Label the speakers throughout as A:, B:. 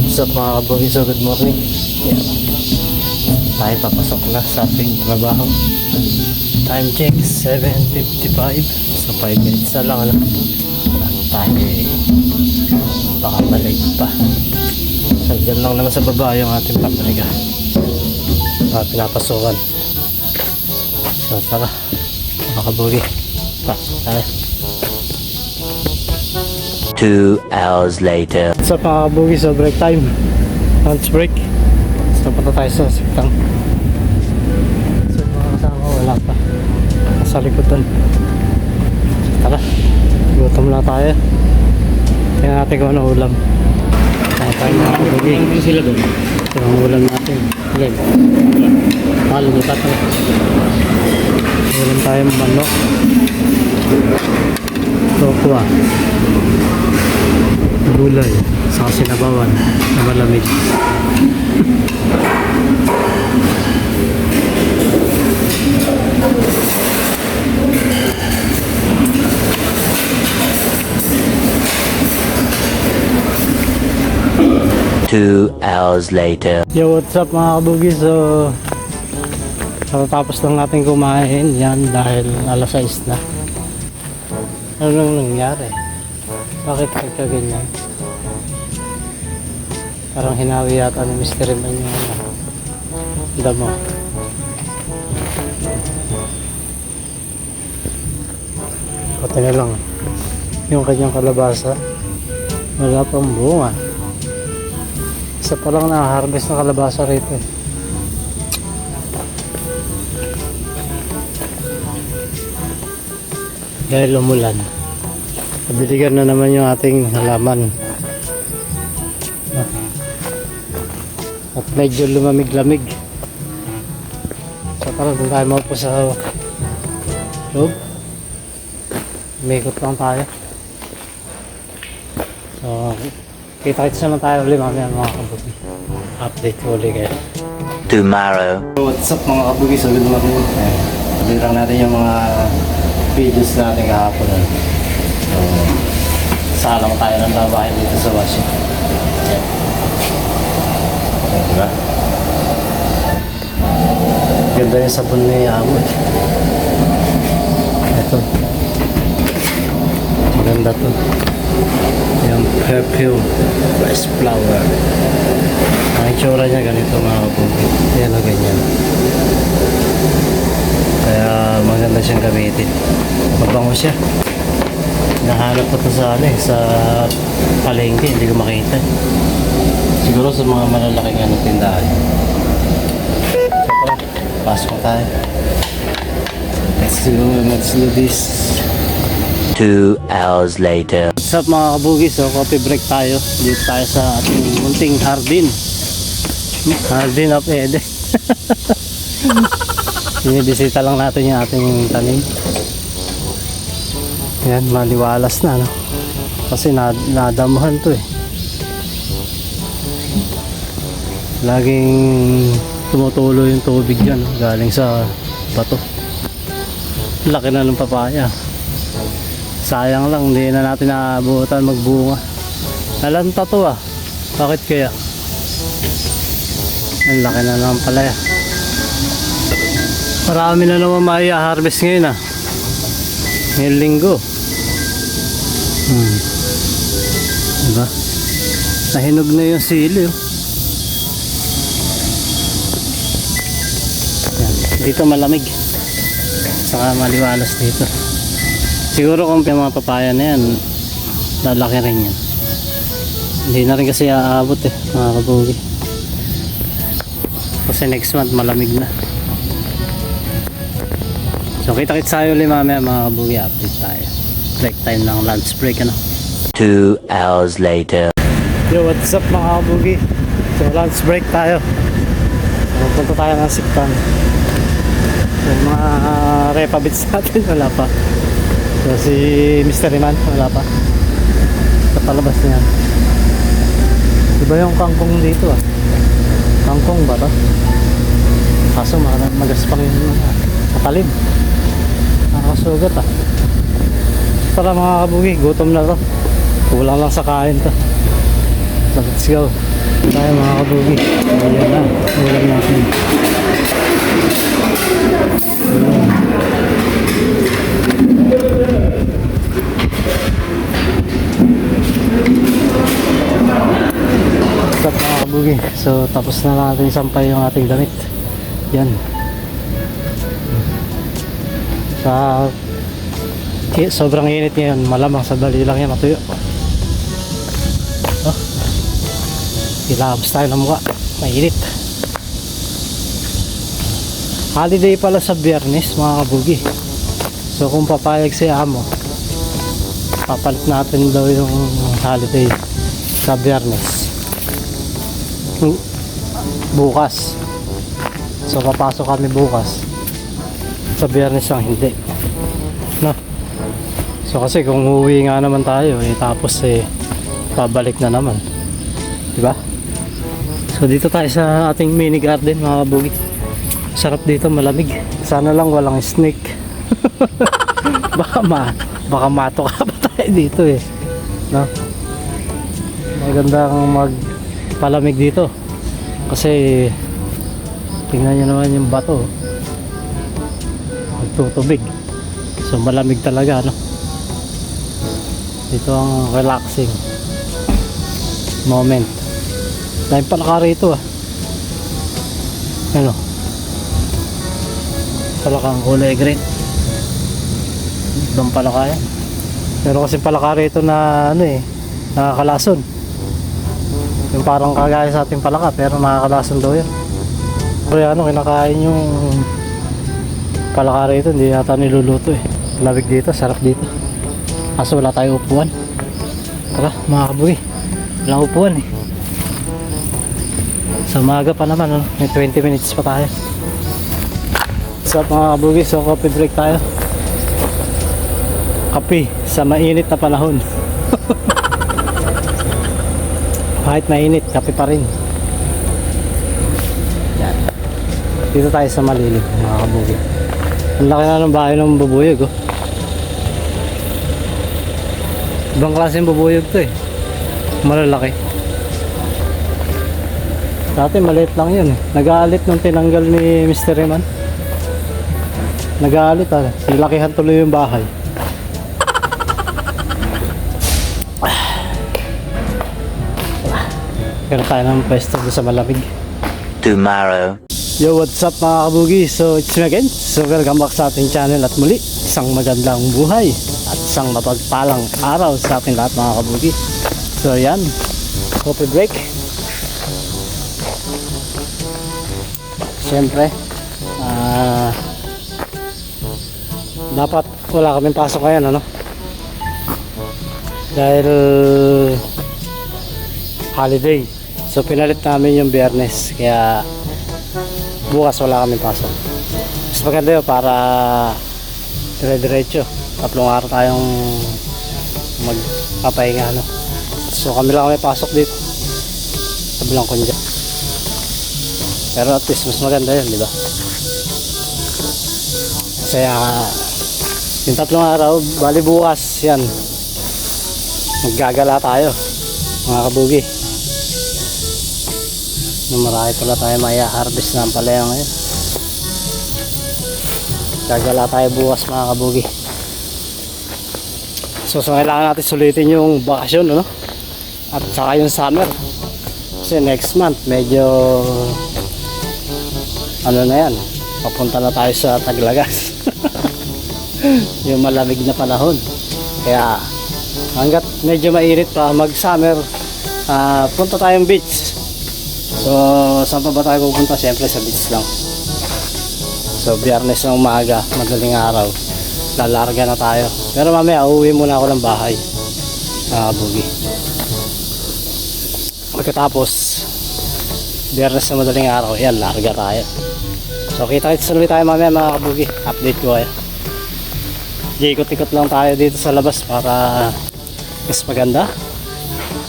A: What's up mga kabugi? So good morning. Yeah. Tayo papasok na sa ating trabaho. Time check 7:55. So 5 minutes na lang. Tayo baka balik pa. So dyan lang naman sa baba yung ating pabrika. Pinapasukan. So tara mga kabugi, pasok tayo.
B: 2 hours later.
A: What's up mga kabugi? So break time, lunch break. So punta tayo sa siktang. So mga kasama wala pa, nasa likodan. So tara, gutom na tayo. Tingnan natin kung ano ulam. Kaya tayo mga kabugi. Hindi sila doon. Ito ang ulam natin. Okay, lumipat na. Ulam tayo manok, tokwa, gulay, saka sinabawan na malamig.
B: Two hours later.
A: Yo, what's up mga kabugi? So tapos lang natin kumain yan dahil alas 6 na. Ano nang nangyari? Bakit kagganyan? Parang hinawi yata ni Mr. Riman yung damo. Pati na lang yung kanyang kalabasa, wala pang bunga. Isa pa lang na-harvest na kalabasa rito eh. Dahil umulan, nabiligan na naman yung ating halaman. At medyo lumamig-lamig. So tara, doon tayo maupo sa loob. Umikot lang tayo. So kita-kits naman tayo ulit mamaya mga kabugi. Update ko ulit kayo
B: Tomorrow.
A: So what's up mga kabugi? So good morning. Update lang natin yung mga videos natin kahapon. So salang tayo ng labahin dito sa Washington. Diba? Ganda yung sabon ni Amo. Ito. Maganda to. Yung perfume fresh flower. Ang itsura niya ganito mga kabugi. Yan o ganyan. Kaya maganda siyang gamitin. Mabango siya. Nahanap ko to sa sa palengke, hindi ko makita. Siguro sa mga malalaking tindahan. So, pasok tayo. Let's do this.
B: 2 hours later.
A: What's up mga kabugi? So coffee break tayo. Dito tayo sa ating munting hardin. Hardin of Eden. Binibisita lang natin yung ating tanim. Yan, maliwalas na, no? Kasi nadamuhan to eh. Laging tumutulo yung tubig dyan, no? Galing sa bato. Laki na ng papaya. Sayang lang, hindi na natin naabutan magbunga. Nalanta to ah. Bakit kaya? Ang laki na naman palaya. Marami na naman mai-harvest ngayon ah. Ngayong linggo. Diba? Nahinog na yung sili oh. Yan. Dito malamig. Saka maliwalas dito. Siguro kung yung mga papaya na yan, lalaki rin yan. Hindi na rin kasi aabot eh, mga kabugi. Kasi next month malamig na. So kita-kits tayo ulit mamaya mga kabugi, update tayo. Break time ng lunch break ano.
B: 2 hours later.
A: Yo, what's up mga kabugi? So lunch break tayo. So punta tayo ng siktan. So mga repabits natin wala pa. So si Mr. Riman wala pa. Sa palabas niya. Diba yung kangkong dito ah? Kangkong ba to? Kaso magaspang yung matalim. Nakakasugat ah. Tara mga kabugi, gutom na to. Kulang lang sa kain to. Let's go. tayo mga kabugi. Ayan na, ulam natin. What's up mga kabugi? So tapos na natin sampay yung ating damit. Yan. Sobrang init ngayon, malamang sa dali lang yan matuyo. Oh, ilabas tayo ng mukha, mainit. Holiday pala sa Biyernes mga kabugi. So kung papayag si amo, papalit natin daw yung holiday sa Biyernes bukas. So papasok kami bukas, sa Biyernes lang hindi, no? So kasi kung uuwi nga naman tayo tapos pabalik na naman, diba? So dito tayo sa ating mini garden mga kabugi. Sarap dito, malamig. Sana lang walang snake. baka matoka pa tayo dito no? Magandang magpalamig dito kasi tingnan nyo naman yung bato, magtutubig. So malamig talaga, no? Dito ang relaxing moment. Dahil palaka rito ano, palakang kulay green. Ibang palaka yan. Pero kasi palaka rito na nakakalason. Yung parang kagaya sa ating palaka pero nakakalason daw yan. Pero kinakain yung palaka rito, hindi yata niluluto Lamig dito, sarap dito. Kaso wala tayong upuan. Tara mga kabugi, walang upuan Sa umaga pa naman, may 20 minutes pa tayo. So mga kabugi, so coffee break tayo. Kape sa mainit na panahon. Kahit mainit, kape pa rin. Yan. Dito tayo sa malilim mga kabugi. Ang laki na ng bahay ng bubuyog Ibang klaseng bubuyog to malalaki. Dati maliit lang yun Nag-aalit nung tinanggal ni Mr. Eman. Nag-aalit nilakihan tuloy yung bahay. Pero tayo ng pwesto sa malamig.
B: Tomorrow.
A: Yo, what's up mga kabugi? So it's me again. So welcome back sa ating channel at muli isang magandang buhay at isang mapagpalang araw sa ating lahat mga kabugi. So yan, coffee break. Siyempre dapat wala kaming pasok ngayon dahil holiday. So pinalit namin yung Biyernes kaya bukas wala kaming pasok. Mas maganda yun para dire-diretso. 3 araw tayong magpapahinga So kami lang may pasok dito sa Blanconja. Pero at least mas maganda yun, di ba? Kaya yung 3 araw, bali bukas yan, maggagala tayo mga kabugi. Marami pala tayo maya harvest ng palaya ngayon. Gagala tayo bukas mga kabugi. So kailangan natin sulitin yung bakasyon at saka yung summer. Kasi next month medyo na yan, papunta na tayo sa Taglagas. Yung malamig na panahon. Kaya hanggat medyo mainit pa mag summer, punta tayong beach. So saan pa ba tayo pupunta? Siyempre sa beach lang. So Biyernes ng umaga, madaling araw, lalarga na tayo. Pero mamaya uuwi muna ako ng bahay kabugi. Pagkatapos Biyernes na madaling araw, yan, larga tayo. So kita-kits ulit tayo mamaya mga kabugi. Update ko kayo. Ikot-ikot lang tayo dito sa labas para mas maganda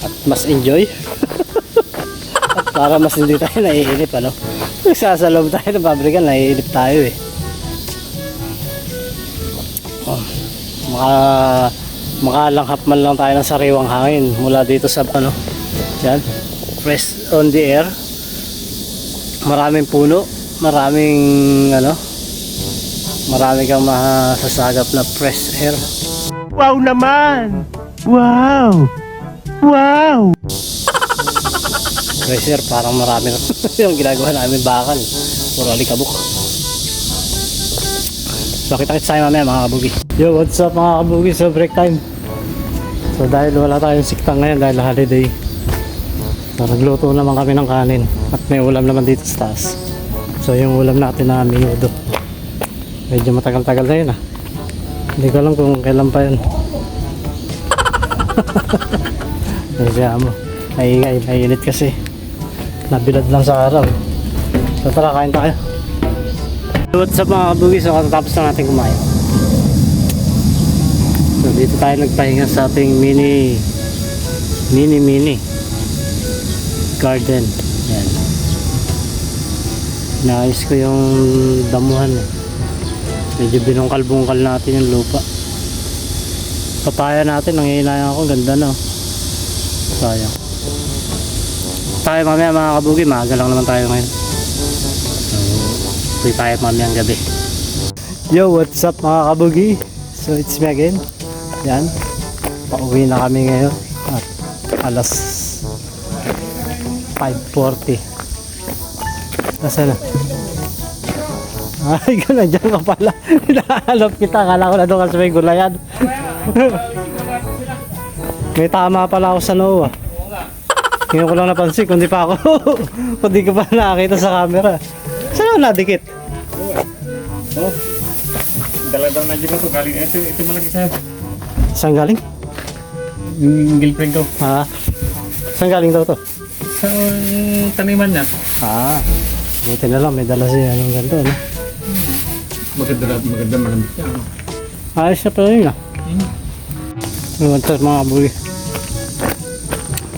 A: at mas enjoy. At para mas hindi tayo naiinip Nagsasalob tayo ng pabrika, naiinip tayo makalanghap man lang tayo ng sariwang hangin mula dito sa yan fresh on the air. Maraming puno, maraming marami kang masasagap na fresh air.
C: Wow naman! Wow! Wow!
A: Fresh air, parang marami na yung ginagawa namin bakal. Puro alikabok. So kita-kits tayo mamaya mga kabugi. Yo, what's up mga kabugi? So break time. So dahil wala tayong siktang ngayon dahil holiday, so nagluto naman kami ng kanin at may ulam naman dito sa taas. So yung ulam natin na menudo, medyo matagal-tagal na yun ah. Hindi ko alam kung kailan pa yun. Kaya mo, naiinit kasi, nabilad lang sa araw. So tara, kain tayo. What's up mga kabugi? So katatapos na natin kumain. So dito tayo nagpahinga sa ating mini garden. Yan. Naayos ko yung damuhan. Medyo binungkal-bungkal natin yung lupa. Papaya natin, nangihinayang ako. Ganda na. Sayang. Tayo mamaya mga kabugi. Maaga lang naman tayo ngayon. So, tuloy tayo mamaya ang gabi. Yo, what's up mga kabugi? So, it's me again. Yan. Pauwi na kami ngayon. At alas 5:40. Nasaan na? Ay, gano'n, dyan ka pala. Hinahalap kita. Akala ko na doon ka sa may gulayan. May tama pala ako sa noo ah. Ngayon ko lang napansin, kundi pa ako. Kundi ko pa nakakita sa camera. Saan ako nadikit?
C: Oh, dala-dala na dyan ito. Galing, ito malaki sa'yo.
A: Saan galing?
C: Yung girlfriend ko.
A: Ha? Saan galing daw to?
C: Sa taniman niya.
A: Buti na lang, may dala siya ng ganito, no?
C: Maganda malamit siya.
A: Ayos na pala yun, ah. Iwan sa mga kabugi.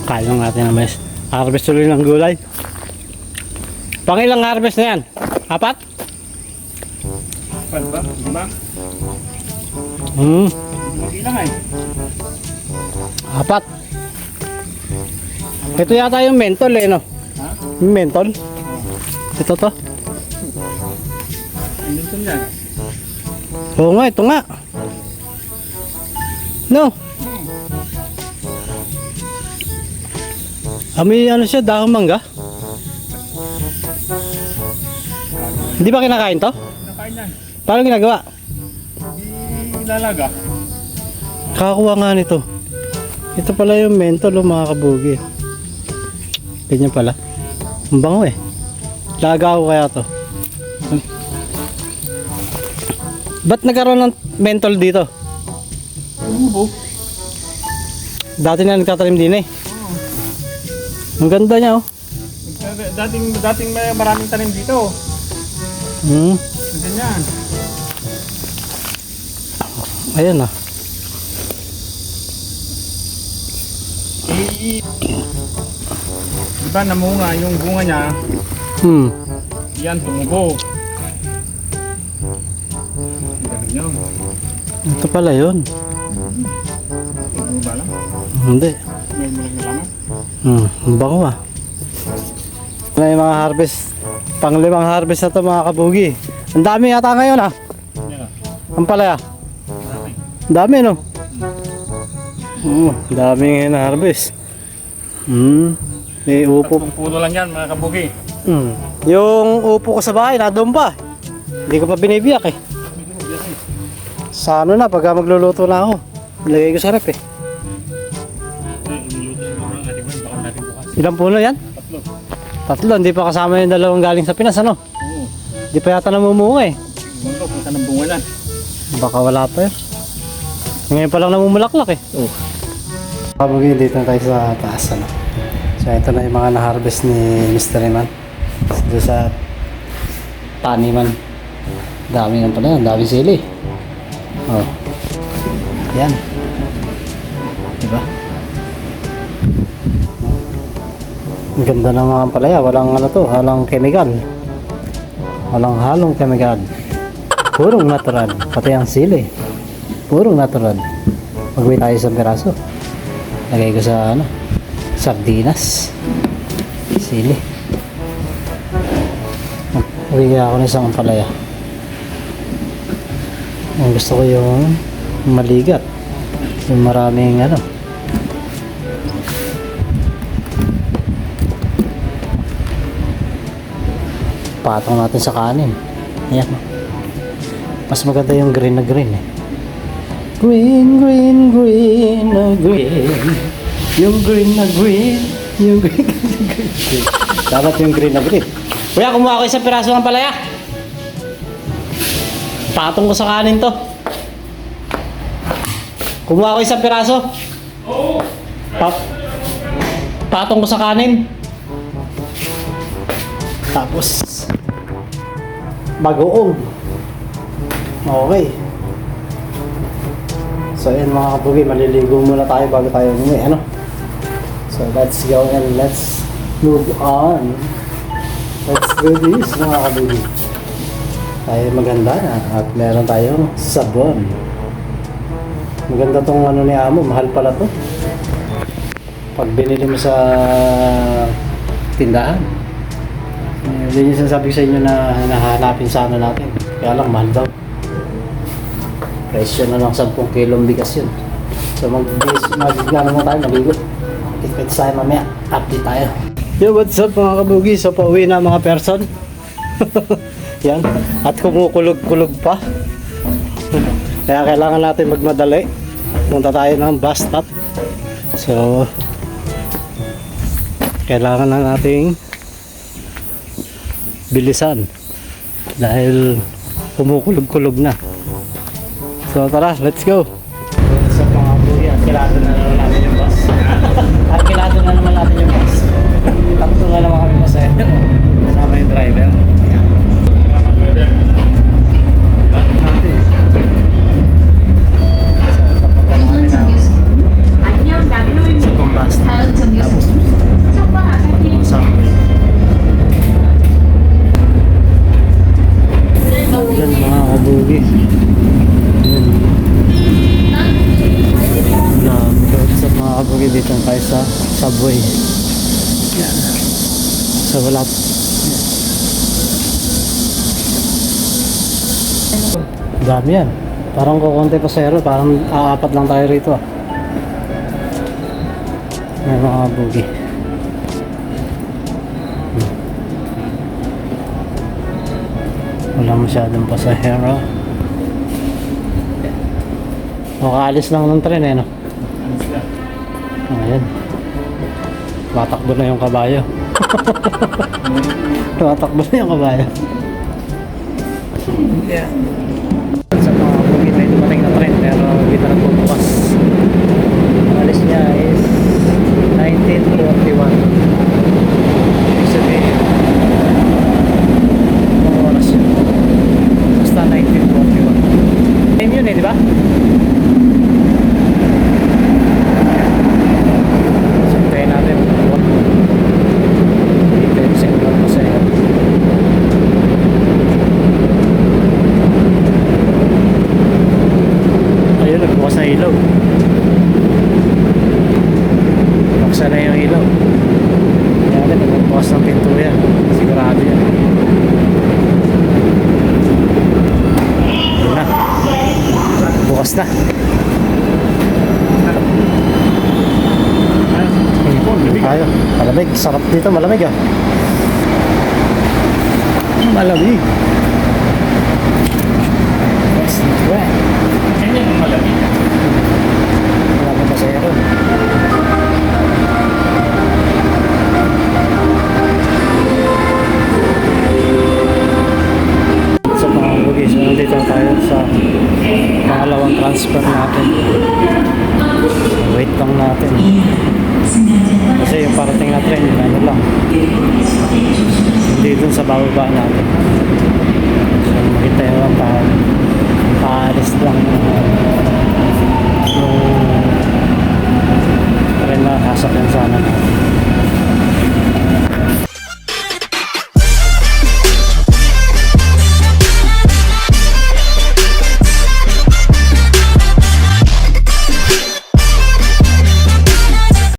A: Kaya lang natin na mais. Harvest tuloy ng gulay. Pang ilang harvest na yan? 4?
C: Paano ba? Diba? Mag-ilang ay.
A: 4. Ito yata yung mentol eh, no?
C: Ha?
A: Yung mentol. Ito to.
C: Andun to yan.
A: Oo nga, ito nga. No? May ano siya, dahong mangga? Hindi ba kinakain to?
C: Nakain yan.
A: Paano ginagawa?
C: Ilalaga.
A: Kakakuha nga nito. Ito pala yung mentol, mga kabugi. Ganyan pala. Ang bango eh. Laga ko kaya to. Ba't nagkaroon ng mentol dito?
C: Ubo.
A: Dati na nagtatanim din eh. Ang ganda niya oh.
C: Dating may maraming tanim dito. Ganyan.
A: Ayan ah.
C: Diba namunga yung bunga niya, yan tumubo. Galing yun.
A: Ito pala yun.
C: Tumubo ba lang?
A: Hindi.
C: May malang nalaman.
A: Ang bango ah. Na yung mga harvest. Panglimang harvest na to mga kabugi. Ang dami yata ngayon ah.
C: Yan o.
A: Ang palaya. Ang dami no. Ang dami ngayon na harvest. May upo.
C: Tatlong puno lang yan mga kabugi.
A: Yung upo ko sa bahay, na doon pa. Hindi ko pa binibiyak eh. Sa ano na, pagka magluluto na ako, nilagay ko sa rep eh. Ilang puno yan? Tatlo, hindi pa kasama yung dalawang galing sa Pinas, ano?
C: Oo.
A: Hindi pa yata namumunga eh.
C: Bunga kung saan ang bunga na.
A: Baka wala pa yun. Ngayon pa lang namumulaklak eh.
C: Oo.
A: Kabugi, dito na tayo sa taas, ano? So ito na yung mga na-harvest ni Mr. Eman. Doon sa taniman. Dami yan pala yan, dami sili. Oh. Yan. Diba? Ang ganda ng mga palaya, walang ano to, walang chemical. Walang halong chemical. Purong natural, pati ang sili. Purong natural. Magway tayo sa piraso. Lagay ko sa ano, sardinas. Sili. Uwi kaya ako ng isang palaya. Ang gusto ko yung maligat. Yung maraming ano. Patong natin sa kanin. Ayan. Mas maganda yung green na green eh. Green, green, green na green. Yung green na green. Yung green, green, green. Dapat yung green na green. Kuya, kumuha ko isang piraso ng palaya. Patong ko sa kanin to. Kumuha ko isang piraso. Patong ko sa kanin. Tapos bagoong. Okay. So yun mga kapugi, maliligo muna tayo bago tayo umuwi, ano? So let's go and let's move on. Let's do this mga kapugi. Tayo maganda na at meron tayong sabon. Maganda tong ano ni Amo, mahal pala to. Pag binili mo sa tindahan. Yun yung sinasabi sa inyo na nahanapin sana natin. Kaya lang mahal daw. Presyo na lang 10 kilong bigas yun. So mag-gano mo tayo, maligo. Kita tayo mamaya. Update tayo. Yo, what's up mga kabugi? So pauwi na mga person. Yan. At kumukulog-kulog pa. Kaya kailangan natin magmadali. Punta tayo ng bus stop. So kailangan na nating bilisan dahil kumukulog-kulog na. So tara, let's go. Sa mga buhay, kilado na naman natin yung bus. At kilado na naman natin yung bus. Takto na naman kami masaya. Kasama yung driver. Yan mga kabugi. Yan. Sa mga kabugi dito tayo sa subway. Yan. So wala. Dami yan. Parang kukunti pasero. Parang aapat lang tayo rito. Yan mga kabugi. Wala masyadong pasahero. Makaalis lang ng tren eh, no? Ayan. Matakbo na yung kabayo. Matakbo na yung kabayo. Yeah. Sa mga bukit may dumating na tren pero hindi na nagpupukas. Ang alis niya is 1941. Ibig sabihin oras yun. Basta 1941. Time yun eh, di ba? Suntayin natin. Dito yung single mo sa'yo. Ayun, nagbukas na ilaw. Buksan na yung ilaw. Kaya nagbukas ng pinto yan. Sigurado yan. Bukas na. Tayo. Malamig. Sarap dito. Malamig ah. Malamig. That's the way.
C: Kanya yung malamig.
A: Wala pa masaya ron. Sa mga bugis, nandito tayo sa pangalawang transfer natin. Wait lang natin. Kasi yung parating na train, ano lang. Hindi dun sa bababa natin. So makita yung lang tayo.